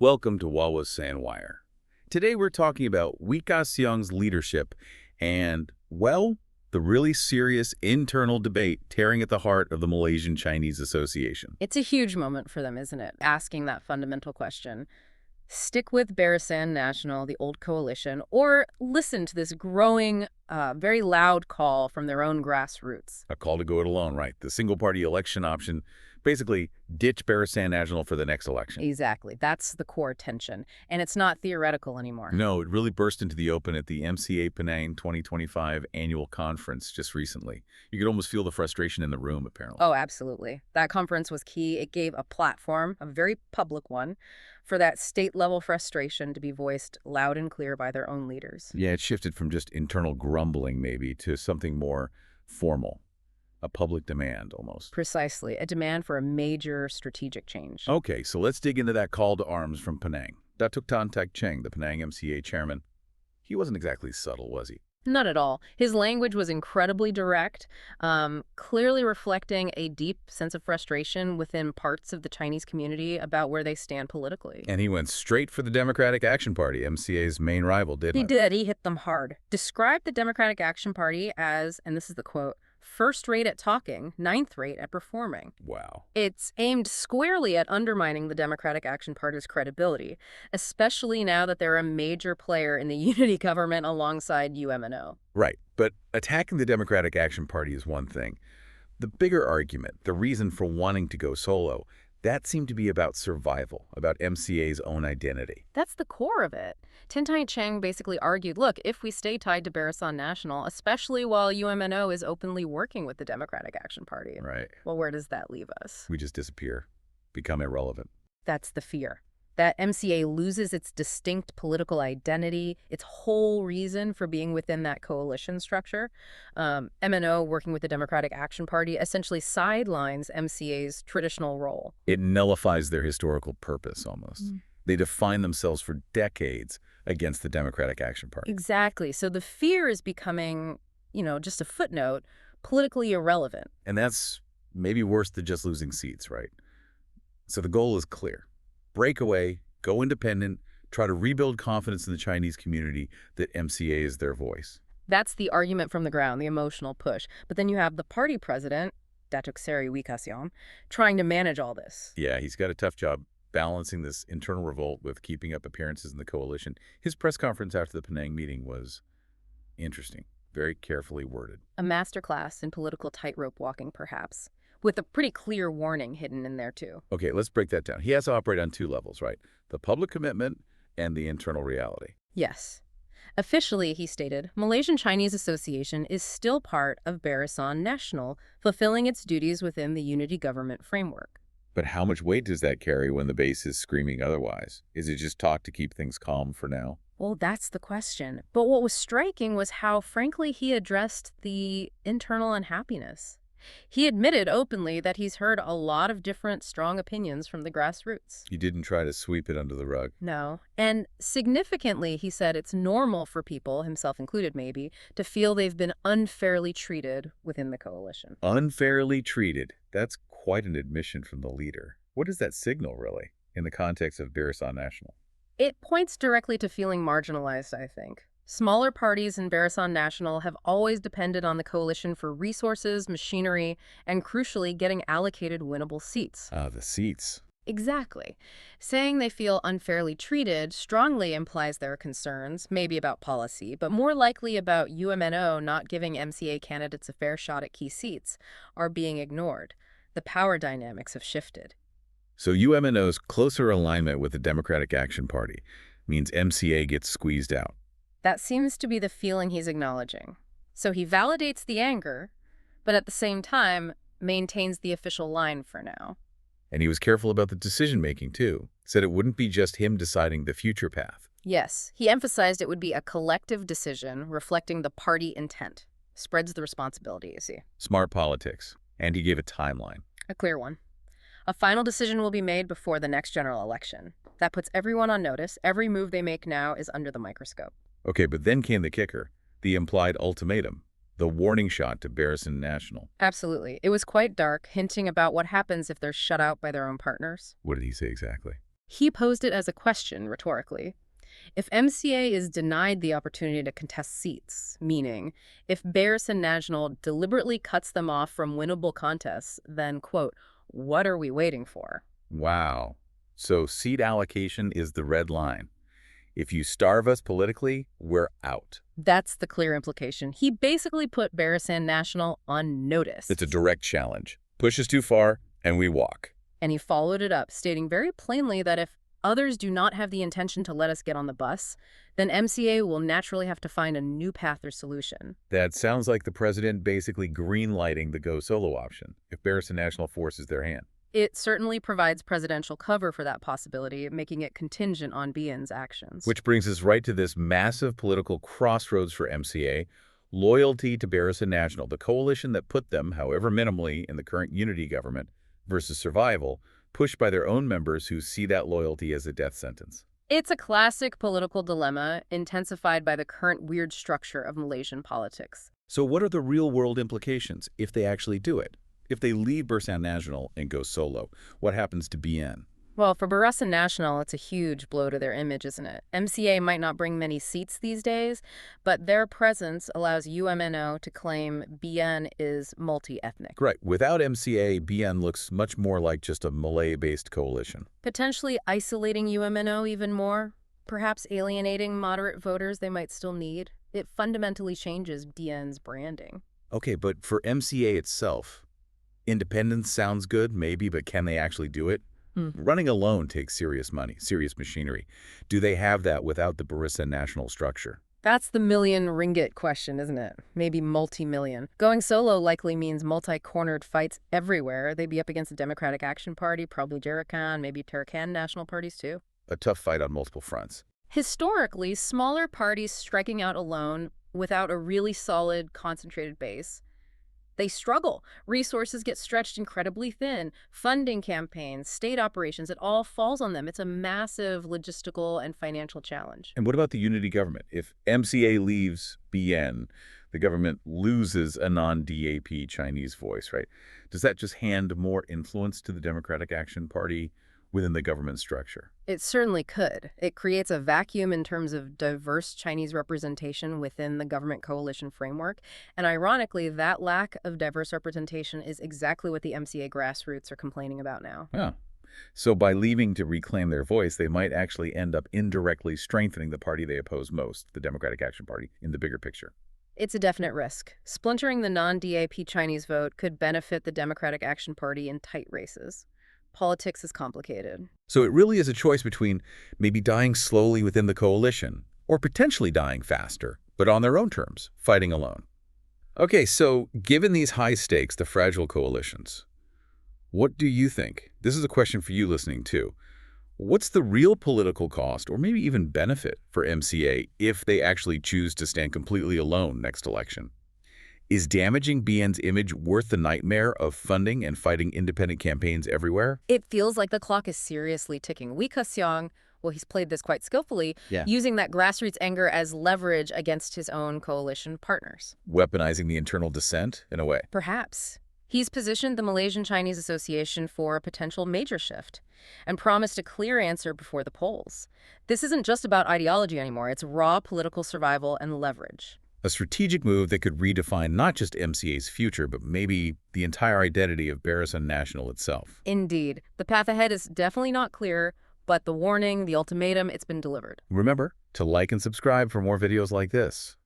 Welcome to Wawa's Sandwire. Today we're talking about Ka Siong's leadership and, well, the really serious internal debate tearing at the heart of the Malaysian-Chinese Association. It's a huge moment for them, isn't it? Asking that fundamental question. Stick with Barisan Nasional, the old coalition, or listen to this growing, very loud call from their own grassroots. A call to go it alone, right? The single-party election option, basically ditch Barisan Nasional for the next election. Exactly. That's the core tension. And it's not theoretical anymore. No, it really burst into the open at the MCA Penang 2025 annual conference just recently. You could almost feel the frustration in the room, apparently. Oh, absolutely. That conference was key. It gave a platform, a very public one, for that state-level frustration to be voiced loud and clear by their own leaders. Yeah, it shifted from just internal grumbling, maybe, to something more formal. A public demand, almost. Precisely. A demand for a major strategic change. Okay, so let's dig into that call to arms from Penang. Datuk Tan Tak Cheng, the Penang MCA chairman, he wasn't exactly subtle, was he? Not at all. His language was incredibly direct, clearly reflecting a deep sense of frustration within parts of the Chinese community about where they stand politically. And he went straight for the Democratic Action Party, MCA's main rival, didn't he? He did. He hit them hard. Described the Democratic Action Party as, and this is the quote, first rate at talking, ninth rate at performing. Wow. It's aimed squarely at undermining the Democratic Action Party's credibility, especially now that they're a major player in the unity government alongside UMNO. Right, but attacking the Democratic Action Party is one thing. The bigger argument, the reason for wanting to go solo, that seemed to be about survival, about MCA's own identity. That's the core of it. Tan Tak Cheng basically argued, look, if we stay tied to Barisan Nasional, especially while UMNO is openly working with the Democratic Action Party, Right. well, where does that leave us? We just disappear, become irrelevant. That's the fear. That MCA loses its distinct political identity, its whole reason for being within that coalition structure. MNO, working with the Democratic Action Party, essentially sidelines MCA's traditional role. It nullifies their historical purpose, almost. They define themselves for decades against the Democratic Action Party. Exactly. So the fear is becoming, just a footnote, politically irrelevant. And that's maybe worse than just losing seats, right? So the goal is clear. Break away, go independent, try to rebuild confidence in the Chinese community that MCA is their voice. That's the argument from the ground, the emotional push. But then you have the party president, Datuk Seri Ka Siong, trying to manage all this. Yeah, he's got a tough job balancing this internal revolt with keeping up appearances in the coalition. His press conference after the Penang meeting was interesting, very carefully worded. A masterclass in political tightrope walking, perhaps, with a pretty clear warning hidden in there, too. Okay, let's break that down. He has to operate on two levels, right? The public commitment and the internal reality. Yes. Officially, he stated, Malaysian-Chinese Association is still part of Barisan Nasional, fulfilling its duties within the unity government framework. But how much weight does that carry when the base is screaming otherwise? Is it just talk to keep things calm for now? Well, that's the question. But what was striking was how, frankly, he addressed the internal unhappiness. He admitted openly that he's heard a lot of different strong opinions from the grassroots. He didn't try to sweep it under the rug. No. And significantly, he said it's normal for people, himself included maybe, to feel they've been unfairly treated within the coalition. Unfairly treated. That's quite an admission from the leader. What does that signal, really, in the context of Barisan Nasional? It points directly to feeling marginalized, I think. Smaller parties in Barisan Nasional have always depended on the coalition for resources, machinery, and crucially, getting allocated winnable seats. The seats. Exactly. Saying they feel unfairly treated strongly implies their concerns, maybe about policy, but more likely about UMNO not giving MCA candidates a fair shot at key seats, are being ignored. The power dynamics have shifted. So UMNO's closer alignment with the Democratic Action Party means MCA gets squeezed out. That seems to be the feeling he's acknowledging. So he validates the anger, but at the same time maintains the official line for now. And he was careful about the decision-making, too. Said it wouldn't be just him deciding the future path. Yes, he emphasized it would be a collective decision reflecting the party intent. Spreads the responsibility, you see. Smart politics. And he gave a timeline. A clear one. A final decision will be made before the next general election. That puts everyone on notice. Every move they make now is under the microscope. Okay, but then came the kicker, the implied ultimatum, the warning shot to Barisan Nasional. Absolutely. It was quite dark, hinting about what happens if they're shut out by their own partners. What did he say exactly? He posed it as a question, rhetorically. If MCA is denied the opportunity to contest seats, meaning if Barisan Nasional deliberately cuts them off from winnable contests, then, quote, what are we waiting for? Wow. So seat allocation is the red line. If you starve us politically, we're out. That's the clear implication. He basically put Barisan Nasional on notice. It's a direct challenge. Push us too far, and we walk. And he followed it up, stating very plainly that if others do not have the intention to let us get on the bus, then MCA will naturally have to find a new path or solution. That sounds like the president basically green-lighting the go solo option if Barisan Nasional forces their hand. It certainly provides presidential cover for that possibility, making it contingent on BN's actions. Which brings us right to this massive political crossroads for MCA, loyalty to Barisan Nasional, the coalition that put them, however minimally, in the current unity government, versus survival, pushed by their own members who see that loyalty as a death sentence. It's a classic political dilemma, intensified by the current weird structure of Malaysian politics. So what are the real-world implications if they actually do it? If they leave Barisan Nasional and go solo, what happens to BN? Well, for Barisan Nasional, it's a huge blow to their image, isn't it? MCA might not bring many seats these days, but their presence allows UMNO to claim BN is multi-ethnic. Right. Without MCA, BN looks much more like just a Malay-based coalition. Potentially isolating UMNO even more, perhaps alienating moderate voters they might still need. It fundamentally changes BN's branding. Okay, but for MCA itself, independence sounds good, maybe, but can they actually do it? Running alone takes serious money, serious machinery. Do they have that without the Barisan Nasional structure? That's the million ringgit question, isn't it? Maybe multi-million. Going solo likely means multi-cornered fights everywhere. They'd be up against the Democratic Action Party, probably Jerican, maybe Tarakan national parties too. A tough fight on multiple fronts. Historically, smaller parties striking out alone without a really solid, concentrated base, they struggle. Resources get stretched incredibly thin. Funding campaigns, state operations, it all falls on them. It's a massive logistical and financial challenge. And what about the unity government? If MCA leaves BN, the government loses a non-DAP Chinese voice, right? Does that just hand more influence to the Democratic Action Party within the government structure? It certainly could. It creates a vacuum in terms of diverse Chinese representation within the government coalition framework. And ironically, that lack of diverse representation is exactly what the MCA grassroots are complaining about now. Yeah. So by leaving to reclaim their voice, they might actually end up indirectly strengthening the party they oppose most, the Democratic Action Party, in the bigger picture. It's a definite risk. Splintering the non-DAP Chinese vote could benefit the Democratic Action Party in tight races. Politics is complicated. So it really is a choice between maybe dying slowly within the coalition or potentially dying faster, but on their own terms, fighting alone. Okay, so given these high stakes, the fragile coalitions, what do you think? This is a question for you listening too. What's the real political cost or maybe even benefit for MCA if they actually choose to stand completely alone next election? Is damaging BN's image worth the nightmare of funding and fighting independent campaigns everywhere? It feels like the clock is seriously ticking. Ka Siong, well, he's played this quite skillfully, using that grassroots anger as leverage against his own coalition partners. Weaponizing the internal dissent, in a way. Perhaps. He's positioned the Malaysian Chinese Association for a potential major shift and promised a clear answer before the polls. This isn't just about ideology anymore. It's raw political survival and leverage. A strategic move that could redefine not just MCA's future, but maybe the entire identity of Barisan Nasional itself. Indeed. The path ahead is definitely not clear, but the warning, the ultimatum, it's been delivered. Remember to like and subscribe for more videos like this.